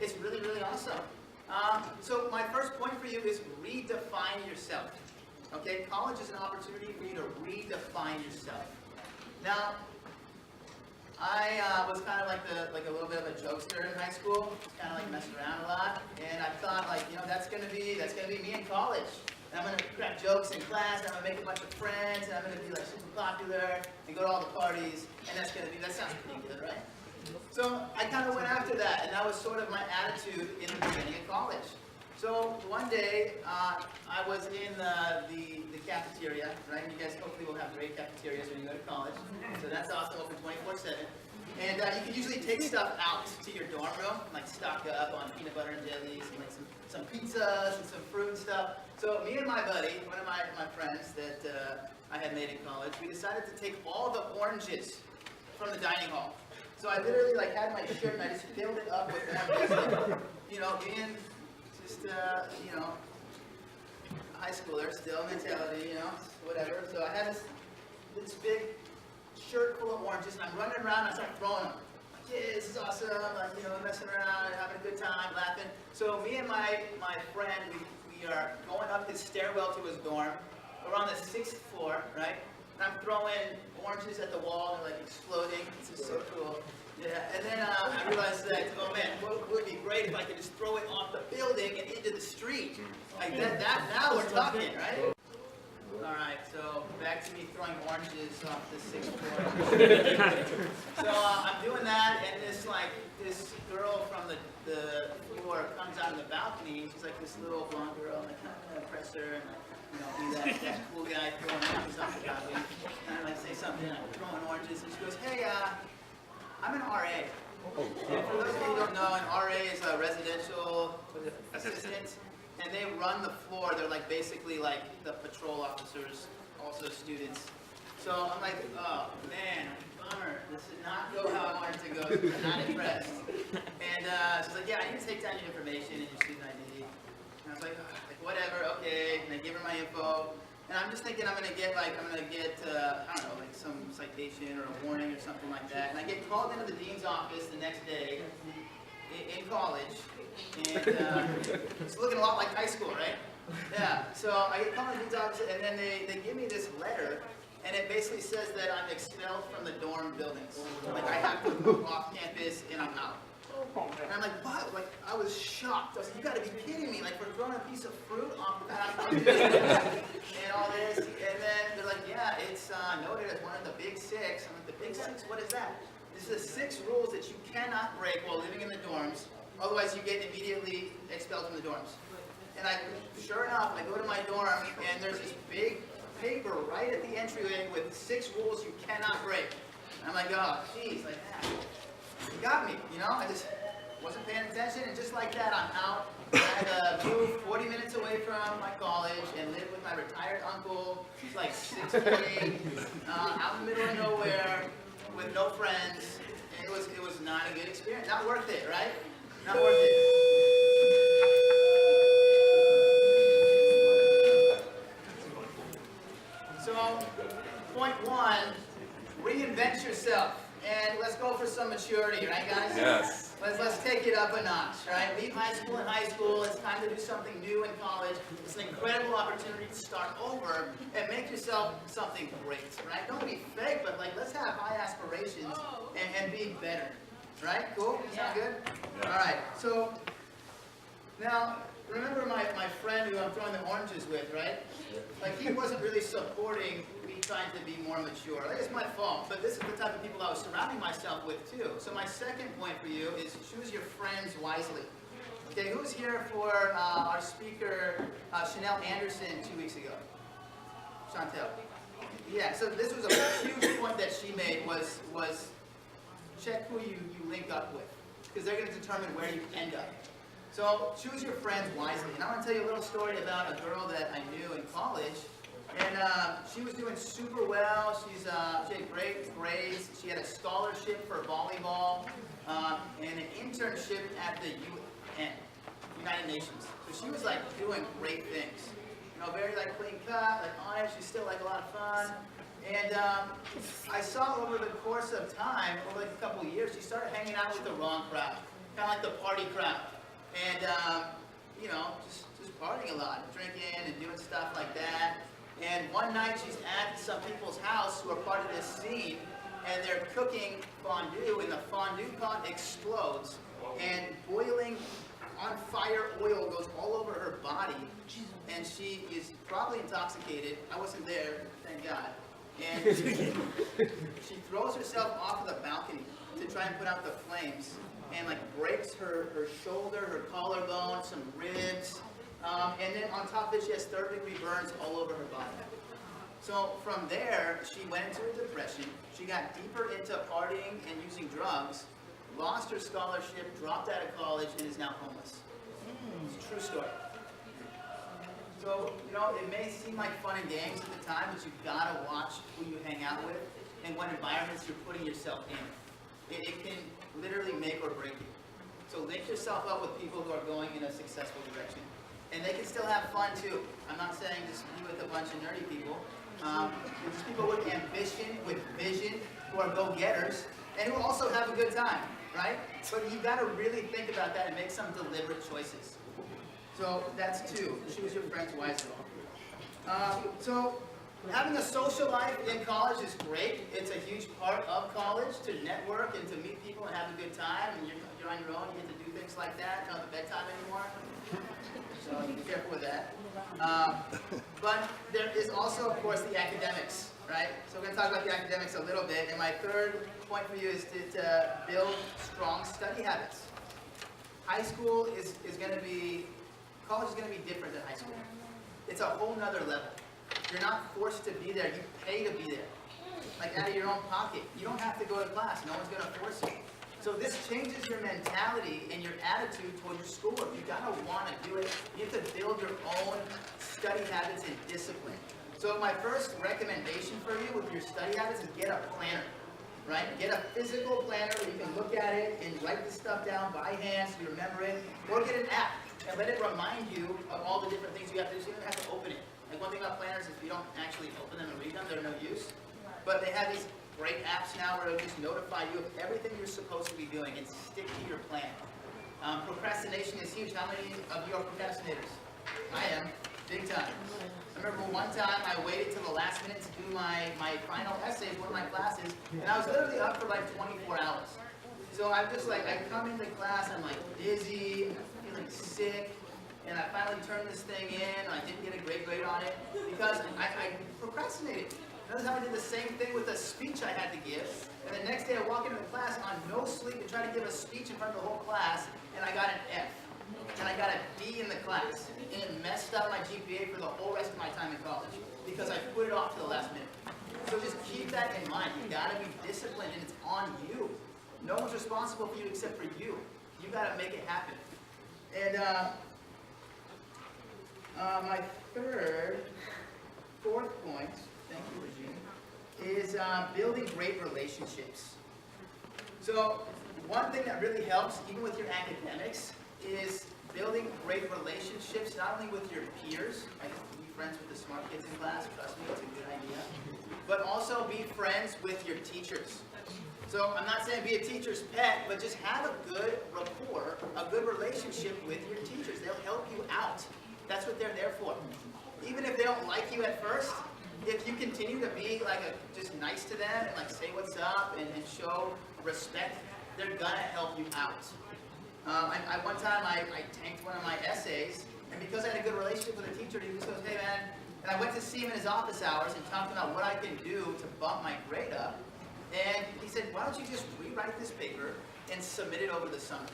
It's really, really awesome. So my first point for you is redefine yourself. Okay, college is an opportunity for you to redefine yourself. Now, I was kind of like a little bit of a jokester in high school, just kind of like messing around a lot, and I thought like, you know, that's gonna be me in college. And I'm gonna crack jokes in class, and I'm gonna make a bunch of friends, and I'm gonna be like super popular, and go to all the parties, and that sounds pretty good, right? So I kind of went after that, and that was sort of my attitude in the beginning of college. So one day, I was in the cafeteria, right? And you guys hopefully will have great cafeterias when you go to college. So that's also open 24/7. And you can usually take stuff out to your dorm room, like stock up on peanut butter and jellies, and like some pizzas and some fruit and stuff. So me and my buddy, one of my friends that I had made in college, we decided to take all the oranges from the dining hall. So I literally like had my shirt and I just filled it up with oranges, like, you know, being just, you know, high schooler, still mentality, you know, whatever. So I had this big shirt full of oranges, and I'm running around, and I start throwing them. Like, yeah, this is awesome, like, you know, messing around, having a good time, laughing. So me and my friend, we are going up his stairwell to his dorm. We're on the 6th floor, right? And I'm throwing oranges at the wall, and they're like exploding. This is so cool. Yeah, and then I realized that, oh man, what would be great if I could just throw it off the building and into the street. Like that now we're talking, right? Alright, so back to me throwing oranges off the 6th floor. So I'm doing that, and this girl from the floor comes out of the balcony. She's like this little blonde girl, and I kind of impress her, and you know, be that cool guy throwing oranges off the balcony. And I like say something, I'm throwing oranges, and she goes, hey, I'm an RA. And for those of you who don't know, an RA is a residential assistant, and they run the floor. They're like basically like the patrol officers, also students. So I'm like, oh man, bummer. This did not go how I wanted to go. I'm not impressed. And she's like, yeah, I need to take down your information and your student ID. And I was like, whatever, okay. And I give her my info. And I'm just thinking I'm gonna get I don't know, like some citation or a warning or something like that. And I get called into the dean's office the next day in college, and it's looking a lot like high school, right? Yeah. So I get called into the dean's office, and then they give me this letter, and it basically says that I'm expelled from the dorm buildings. Like I have to move off campus, and I'm out. And I'm like, what? Like, I was shocked. I was like, you gotta be kidding me. Like, we're throwing a piece of fruit off the balcony and all this. And then they're like, yeah, it's noted as one of the big 6. I'm like, the big 6? What is that? This is the 6 rules that you cannot break while living in the dorms. Otherwise, you get immediately expelled from the dorms. And sure enough, I go to my dorm, and there's this big paper right at the entryway with 6 rules you cannot break. And I'm like, oh, geez, like that. You got me, you know? I just wasn't paying attention, and just like that, I'm out. I had to move 40 minutes away from my college and live with my retired uncle. He's like 68, out in the middle of nowhere, with no friends. It was not a good experience. Not worth it, right? Not worth it. So, point 1, reinvent yourself. And let's go for some maturity, right guys? Yes. Let's take it up a notch, right? Leave high school in high school. It's time to do something new in college. It's an incredible opportunity to start over and make yourself something great, right? Don't be fake, but like let's have high aspirations and be better, right? Cool? Sound good? Yeah. All right. So now remember my friend who I'm throwing the oranges with, right? Like he wasn't really supporting me trying to be more mature. Like, it's my fault, but this is the type of people I was surrounding myself with too. So my second point for you is choose your friends wisely. Okay, who's here for our speaker, Chanel Anderson, 2 weeks ago? Chantel. Yeah, so this was a huge point that she made was check who you link up with, because they're going to determine where you end up. So choose your friends wisely. And I want to tell you a little story about a girl that I knew in college. And she was doing super well. She had great grades. She had a scholarship for volleyball and an internship at the UN, United Nations. So she was like doing great things. You know, very like clean cut, like honest. She's still like a lot of fun. And I saw over the course of time, over like a couple of years, she started hanging out with the wrong crowd, kind of like the party crowd. And, you know, just partying a lot, drinking and doing stuff like that. And one night she's at some people's house who are part of this scene, and they're cooking fondue, and the fondue pot explodes, and boiling on fire oil goes all over her body, and she is probably intoxicated. I wasn't there, thank God. And she throws herself off of the balcony to try and put out the flames, and like breaks her shoulder, her collarbone, some ribs, and then on top of it, she has third-degree burns all over her body. So from there, she went into a depression. She got deeper into partying and using drugs, lost her scholarship, dropped out of college, and is now homeless. It's a true story. So, you know, it may seem like fun and games at the time, but you've got to watch who you hang out with and what environments you're putting yourself in. It can literally make or break you. So link yourself up with people who are going in a successful direction. And they can still have fun too. I'm not saying just be with a bunch of nerdy people. There's people with ambition, with vision, who are go-getters, and who also have a good time, right? But you've got to really think about that and make some deliberate choices. So that's two. Choose your friends wisely. So having a social life in college is great. It's a huge part of college to network and to meet people and have a good time. And you're on your own. You get to do things like that. Not the bedtime anymore. So be careful with that. But there is also, of course, the academics, right? So we're going to talk about the academics a little bit. And my third point for you is to build strong study habits. High school is going to be, college is going to be different than high school. It's a whole nother level. You're not forced to be there. You pay to be there. Like out of your own pocket. You don't have to go to class. No one's going to force you. So this changes your mentality and your attitude toward your schoolwork. You gotta want to do it. You have to build your own study habits and discipline. So my first recommendation for you with your study habits is get a planner, right? Get a physical planner where you can look at it and write this stuff down by hand so you remember it. Or get an app and let it remind you of all the different things you have to do so you don't have to open it. Like one thing about planners is if you don't actually open them and read them, they're no use. But they have these great apps now where it'll just notify you of everything you're supposed to be doing and stick to your plan. Procrastination is huge. How many of you are procrastinators? I am, big time. I remember one time I waited till the last minute to do my final essay for one of my classes, and I was literally up for like 24 hours. So I'm just like, I come into class, I'm like dizzy, I'm feeling sick, and I finally turned this thing in, and I didn't get a great grade on it because I procrastinated. Another time I did the same thing with a speech I had to give, and the next day I walk into the class on no sleep and try to give a speech in front of the whole class, and I got an F. And I got a D in the class, and it messed up my GPA for the whole rest of my time in college, because I put it off to the last minute. So just keep that in mind. You gotta be disciplined, and it's on you. No one's responsible for you except for you. You gotta make it happen. And my fourth point, thank you, Regine, is building great relationships. So one thing that really helps, even with your academics, is building great relationships, not only with your peers, like be friends with the smart kids in class, trust me, it's a good idea, but also be friends with your teachers. So I'm not saying be a teacher's pet, but just have a good rapport, a good relationship with your teachers. They'll help you out. That's what they're there for. Even if they don't like you at first, if you continue to be like just nice to them and like say what's up and show respect, they're gonna help you out. One time I tanked one of my essays, and because I had a good relationship with the teacher, he just goes, hey man, and I went to see him in his office hours and talked about what I can do to bump my grade up, and he said, why don't you just rewrite this paper and submit it over the summer?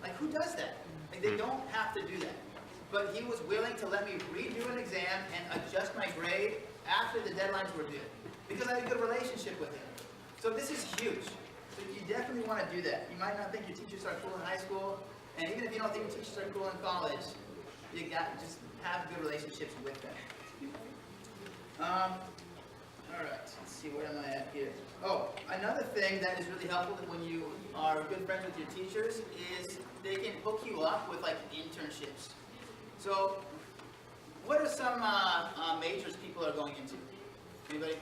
Like, who does that? Like, they don't have to do that. But he was willing to let me redo an exam and adjust my grade after the deadlines were due, because I had a good relationship with him. So this is huge. So you definitely want to do that. You might not think your teachers are cool in high school, and even if you don't think your teachers are cool in college, you got just have good relationships with them. All right, let's see, where am I at here? Oh, another thing that is really helpful when you are good friends with your teachers is they can hook you up with like internships. So, what are some majors people are going into? Anybody?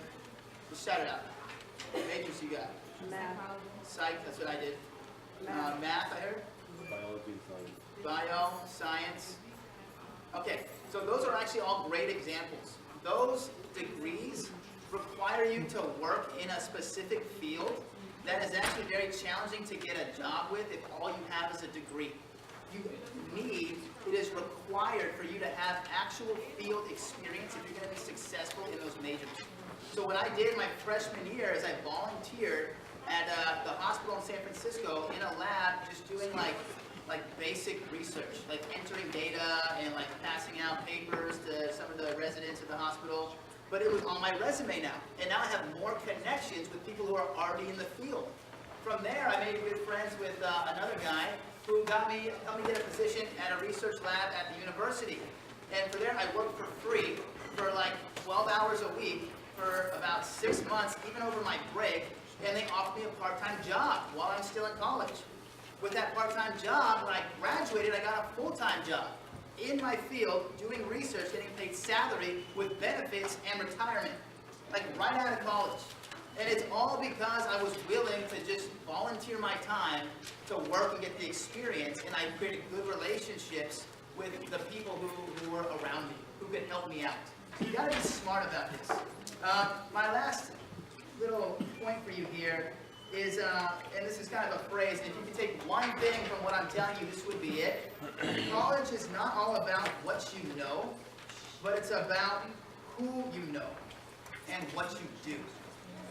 Just shout it out. What majors you got? Math. Psych, that's what I did. Math, I heard? Biology and science. Bio, science. Okay, so those are actually all great examples. Those degrees require you to work in a specific field that is actually very challenging to get a job with if all you have is a degree. It is required for you to have actual field experience if you're going to be successful in those majors. So what I did my freshman year is I volunteered at the hospital in San Francisco in a lab just doing like basic research, like entering data and like passing out papers to some of the residents at the hospital. But it was on my resume now, and now I have more connections with people who are already in the field. From there, I made good friends with another guy who helped me get a position at a research lab at the university. And for there, I worked for free for like 12 hours a week for about 6 months, even over my break, and they offered me a part-time job while I'm still in college. With that part-time job, when I graduated, I got a full-time job in my field, doing research, getting paid salary with benefits and retirement, like right out of college. And it's all because I was willing to just volunteer my time to work and get the experience, and I created good relationships with the people who were around me, who could help me out. So you gotta be smart about this. My last little point for you here is, and this is kind of a phrase, and if you could take one thing from what I'm telling you, this would be it. College is not all about what you know, but it's about who you know and what you do.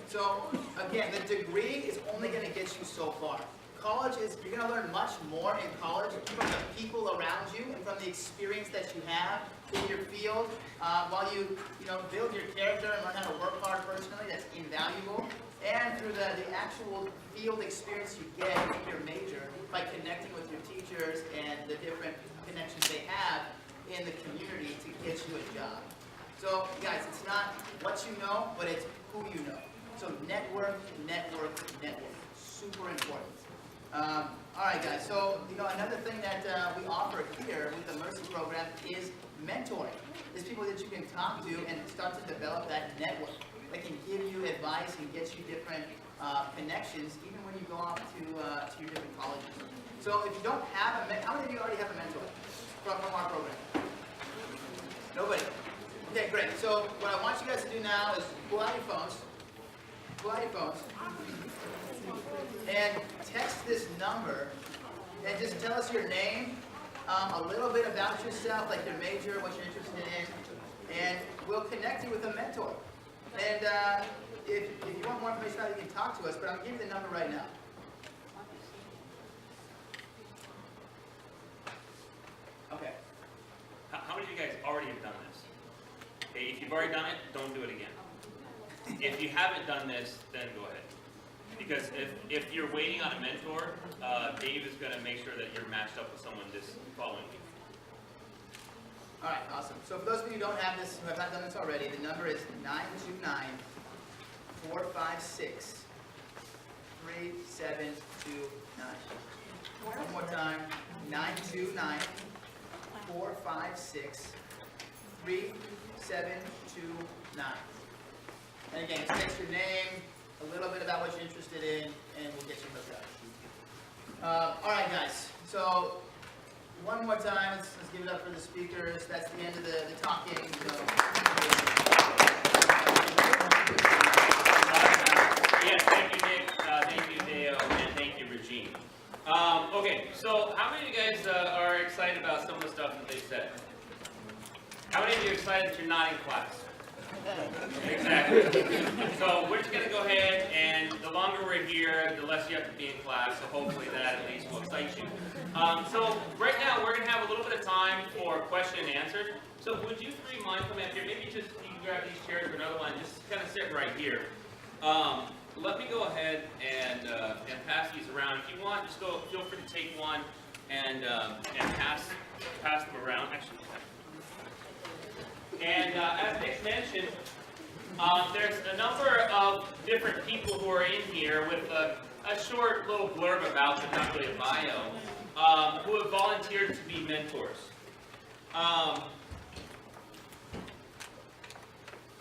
So again, the degree is only going to get you so far. College is, you're going to learn much more in college from the people around you and from the experience that you have in your field, while you build your character and learn how to work hard personally. That's invaluable. And through the actual field experience you get in your major by connecting with your teachers and the different connections they have in the community to get you a job. So guys, it's not what you know, but it's who you know. So network, network, network. Super important. All right, guys. So another thing that we offer here with the Mercy program is mentoring. There's people that you can talk to and start to develop that network. That can give you advice and get you different connections, even when you go off to your different colleges. So if you don't have how many of you already have a mentor from our program? Nobody. Okay, great. So what I want you guys to do now is pull out your phones. And text this number and just tell us your name, a little bit about yourself, like your major, what you're interested in, and we'll connect you with a mentor. And if you want more information about it, you can talk to us, but I'm going to give you the number right now. Okay. How many of you guys already have done this? Okay, if you've already done it, don't do it again. If you haven't done this, then go ahead. Because if you're waiting on a mentor, Dave is going to make sure that you're matched up with someone this following week. All right, awesome. So for those of you who don't have this, who have not done this already, the number is 929-456-3729. One more time, 929-456-3729. And again, text your name, a little bit about what you're interested in, and we'll get you hooked up. All right, guys. So one more time, let's give it up for the speakers. That's the end of the talking. Yes, thank you, Nick. Thank you, Deo, and thank you, Regine. Okay, so how many of you guys are excited about some of the stuff that they said? How many of you are excited that you're not in class? Exactly. So we're just going to go ahead, and the longer we're here, the less you have to be in class, so hopefully that at least will excite you. So right now, we're going to have a little bit of time for question and answer. So would you three mind coming up here? Maybe just you can grab these chairs or another one, just kind of sit right here. Let me go ahead and pass these around. If you want, just feel free to take one and pass them around. Actually. And as Nick mentioned, there's a number of different people who are in here with a short little blurb about them, not really a bio, who have volunteered to be mentors.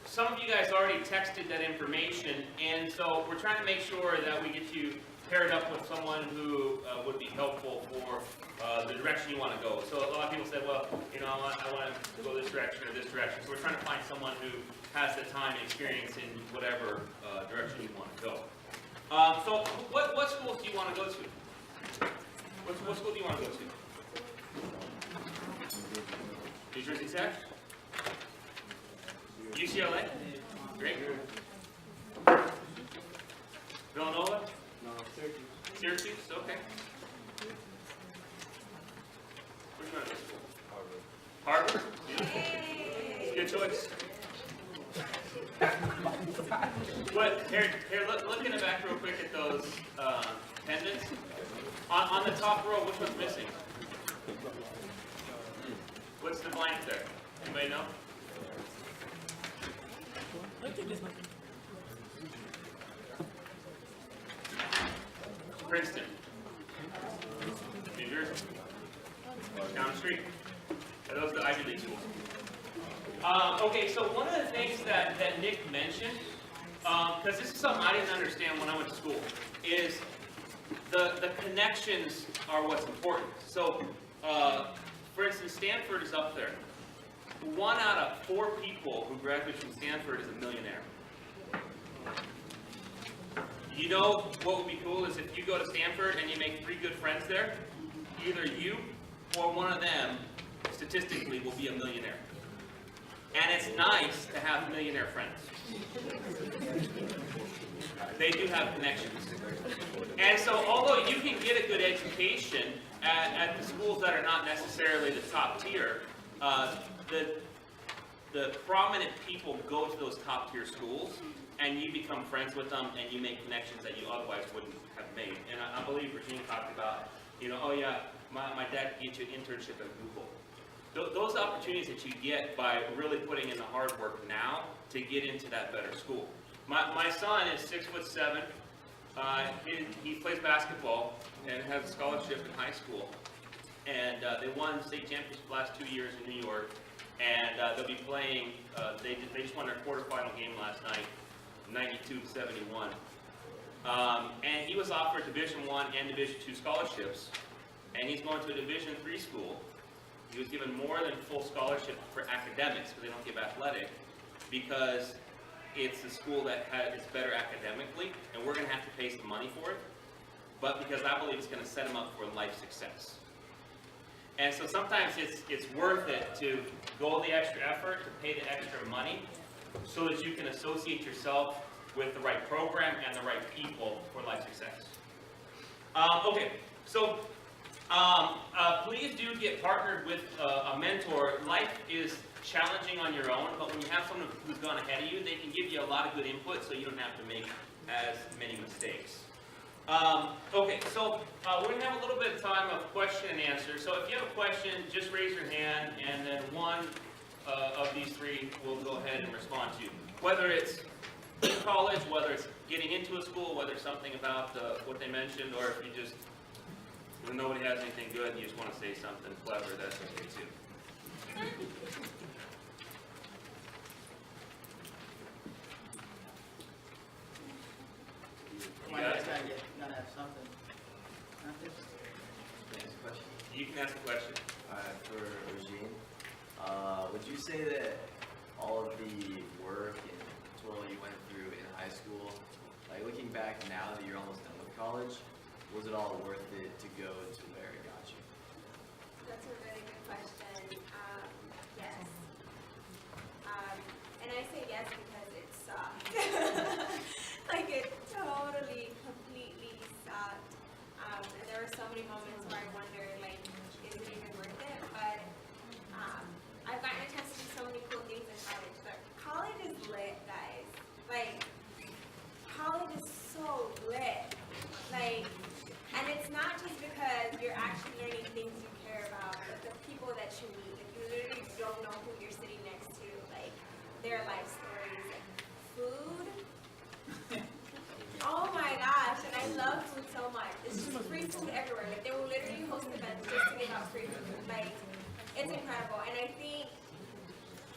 Some of you guys already texted that information, and so we're trying to make sure that we get you paired up with someone who would be helpful for the direction you want to go. So a lot of people say, well, you know, I want to go this direction or this direction. So we're trying to find someone who has the time and experience in whatever direction you want to go. So what schools do you want to go to? What school do you want to go to? New Jersey Tech? UCLA? Great. Villanova? No, Syracuse. Syracuse? Okay. Where's you going to school? Harvard? Beautiful. Good choice. What? Here, look in the back real quick at those pendants. On the top row, which one's missing? What's the blank there? Anybody know? Princeton. New Jersey. Down the street. Are those the Ivy League schools? Okay, so one of the things that Nick mentioned, because this is something I didn't understand when I went to school, is the connections are what's important. So, for instance, Stanford is up there. 1 out of 4 people who graduate from Stanford is a millionaire. You know what would be cool is if you go to Stanford and you make 3 good friends there, either you or one of them statistically will be a millionaire. And it's nice to have millionaire friends. They do have connections. And so although you can get a good education at the schools that are not necessarily the top tier, the prominent people go to those top tier schools and you become friends with them and you make connections that you otherwise wouldn't have made. And I believe Regina talked about, you know, oh yeah, my dad can get you an internship at Google. Those opportunities that you get by really putting in the hard work now to get into that better school. My son is 6'7". He plays basketball and has a scholarship in high school. And they won state championship the last 2 years in New York. And they'll be playing, they just won their quarterfinal game last night, 92-71. And he was offered Division I and Division II scholarships. And he's going to a Division III school. He was given more than full scholarship for academics, because they don't give athletic, because it's a school that is better academically, and we're going to have to pay some money for it, but because I believe it's going to set him up for life success. And so sometimes it's worth it to go the extra effort, to pay the extra money, so that you can associate yourself with the right program and the right people for life success. Okay, so please do get partnered with a mentor. Life is challenging on your own, but when you have someone who's gone ahead of you, they can give you a lot of good input so you don't have to make as many mistakes. Okay, so we're going to have a little bit of time of question and answer. So if you have a question, just raise your hand, and then one of these 3 will go ahead and respond to you. Whether it's college, whether it's getting into a school, whether it's something about what they mentioned, or if you just, when nobody has anything good and you just want to say something clever, that's okay too. You got it? Gotta have something. Next question. You can ask a question. For Regine, would you say that all of the work and toil you went through in high school, like looking back now that you're almost done with college, was it all worth it to go to where it got you? That's a really good question. Yes. And I say yes because it sucked. Like it totally, completely sucked. And there were so many moments where I wondered, like, is it even worth it? But I've gotten a chance to do so many cool things in college. But college is lit, guys. Like, college is so lit. Like, and it's not just because you're actually learning things you care about, but the people that you meet. Like, you literally don't know who you're sitting next to, like, their life stories. Like, food. Oh my gosh, and I love food so much. It's just free food everywhere. Like, they will literally host events just to give out free food. Like, it's incredible. And I think,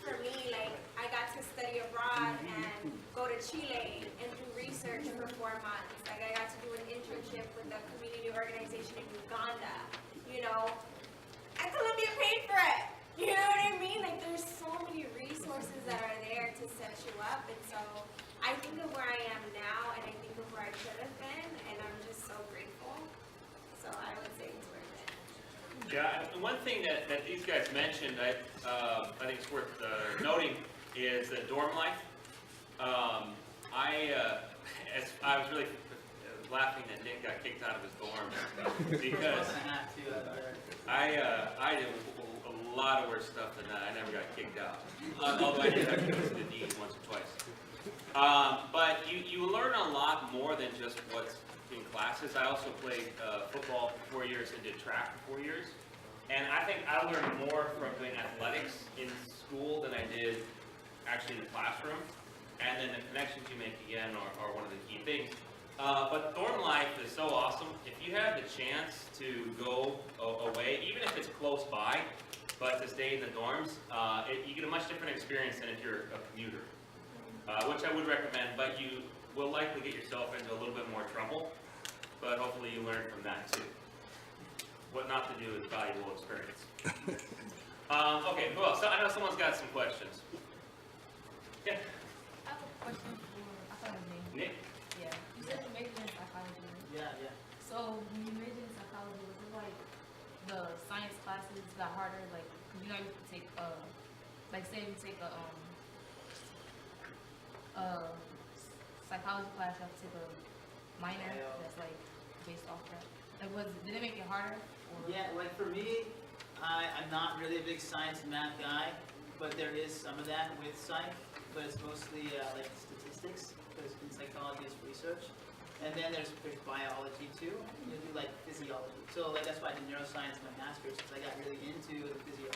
for me, like, I got to study abroad and go to Chile and do research for 4 months. Like, I got to do an internship with a community organization in Uganda. You know, and Columbia paid for it. You know what I mean? Like, there's so many resources that are there to set you up, and so I think of where I am now, and I think of where I could have been, and I'm just so grateful. So I would say it's worth it. Yeah, and one thing that these guys mentioned, I think it's worth noting, is the dorm life. I was really laughing that Nick got kicked out of his dorm because I did a lot of worse stuff than that. I never got kicked out, although I did have to go to the dean once or twice. But you learn a lot more than just what's in classes. I also played football for 4 years and did track for 4 years. And I think I learned more from doing athletics in school than I did actually in the classroom. And then the connections you make again are one of the key things. But dorm life is so awesome. If you have the chance to go away, even if it's close by, but to stay in the dorms, you get a much different experience than if you're a commuter, which I would recommend, but you will likely get yourself into a little bit more trouble, but hopefully you learn from that too. What not to do is valuable experience. Okay, who else? So I know someone's got some questions. Yeah, I have a question for, I thought it was me. Nick? Yeah. You said you majored in psychology, right? Yeah. So when you majored in psychology, was it like the science classes got harder? Like, 'cause you know you could take, like say you take a psychology class, you have to take a minor that's like based off that. Like, did it make it harder? Or? Yeah, like for me, I'm not really a big science and math guy, but there is some of that with psych, but it's mostly like statistics, because in psychology it's research. And then there's biology too. You do like physiology. So like that's why I did neuroscience in my master's, because I got really into the physio.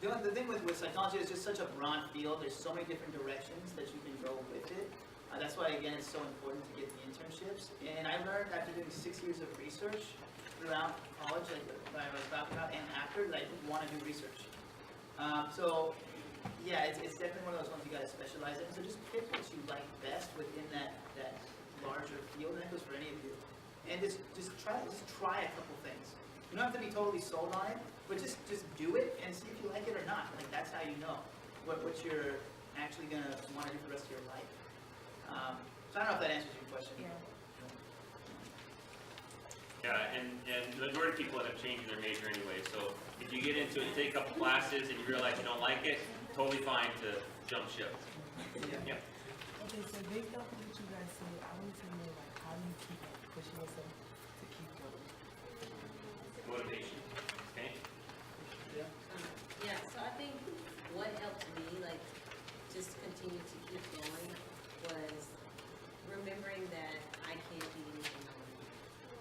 The thing with psychology is just such a broad field. There's so many different directions that you can go with it. That's why, again, it's so important to get the internships. And I learned after doing 6 years of research throughout college, like what I was talking about, and after, that I didn't want to do research. So, yeah, it's definitely one of those ones you got to specialize in. So just pick what you like best within that larger field, and that goes for any of you. And just try a couple things. You don't have to be totally sold on it, but just do it and see if you like it or not. Like, that's how you know what you're actually going to want to do for the rest of your life. So I don't know if that answers your question. Yeah. Yeah, and the majority of people end up changing their major anyway, so if you get into it and take a couple classes and you realize you don't like it, totally fine to jump ship. Yeah. Okay, so based off of what you guys said, I want to know like how do you keep pushing yourself to keep going? Motivation, okay? Yeah, so I think what helped me, like, just continue to keep going was remembering that I can't be anything alone.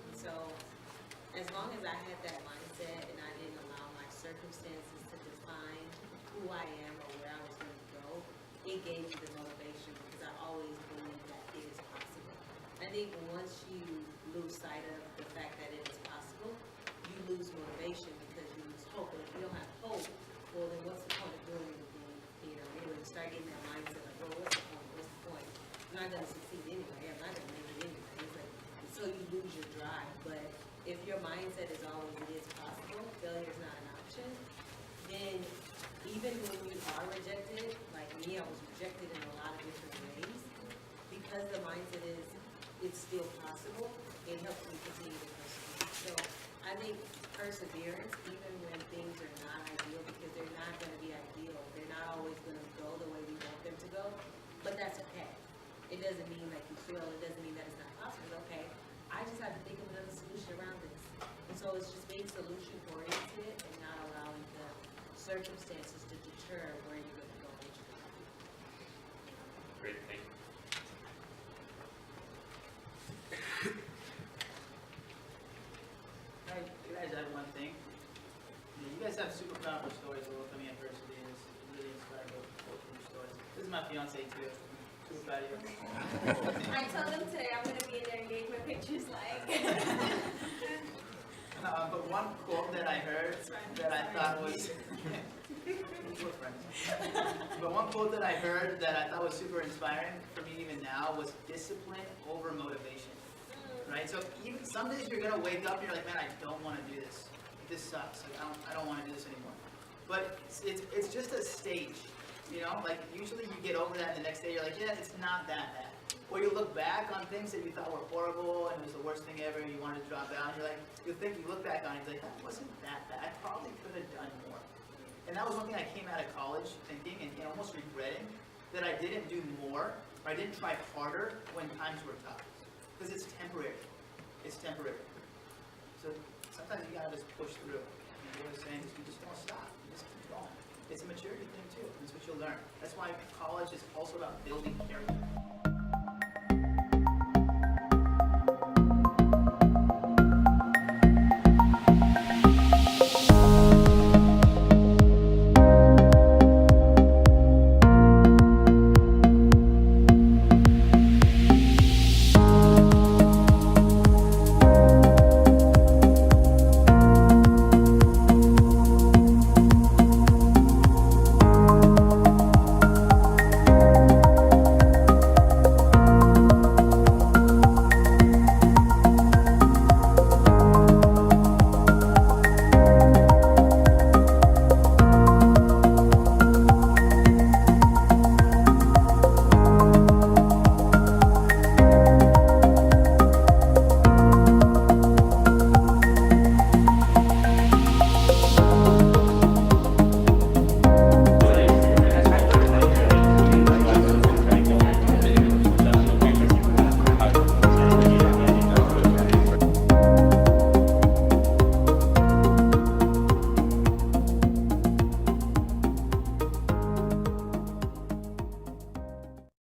And so, as long as I had that mindset and I didn't allow my circumstances to define who I am or where I was going to go, it gave me the motivation because I always believed that it is possible. I think once you lose sight of the fact that it is possible, you lose motivation because you lose hope. And if you don't have hope, well, then what's the point of doing anything? You know, anyway, you start getting that mindset of, well, what's the point? What's the point? I'm not going to succeed anyway. I'm not going to make it anyway. It's like, so you lose your drive. But if your mindset is always it is possible, failure is not an option, then even when you are rejected, like me, I was rejected in a lot of different ways, because the mindset is it's still possible, it helps me continue to persevere. So I think perseverance, even when things are not ideal, because they're not going to be ideal, they're not always going to go the way we want them to go, but that's okay. It doesn't mean like you fail, it doesn't mean that it's not possible. It's okay, I just have to think of another solution around this. And so it's just being solution oriented and not allowing the circumstances to deter where you're going to go. Great, thank you. You guys have one thing. You guys have super powerful stories of overcoming adversity, and it's really inspiring to go through your stories. This is my fiance too. Super proud of you. I told them today I'm going to be in their engagement pictures, like. But one quote that I heard that I thought was, but one quote that I heard that I thought was super inspiring for me even now was discipline over motivation. right? So even some days you're gonna wake up and you're like, man, I don't wanna do this. This sucks, like, I don't wanna do this anymore. But it's just a stage, you know? Like, usually you get over that and the next day you're like, yeah, it's not that bad. Or you look back on things that you thought were horrible and it was the worst thing ever and you wanted to drop out, and you're like, you look back on it, you're like, that wasn't that bad, I probably could have done more. And that was one thing I came out of college thinking and almost regretting, that I didn't do more, or I didn't try harder when times were tough. Because it's temporary. It's temporary. So sometimes you gotta just push through. And what I was saying is you just don't stop. You just keep going. It's a maturity thing too. That's what you'll learn. That's why college is also about building character.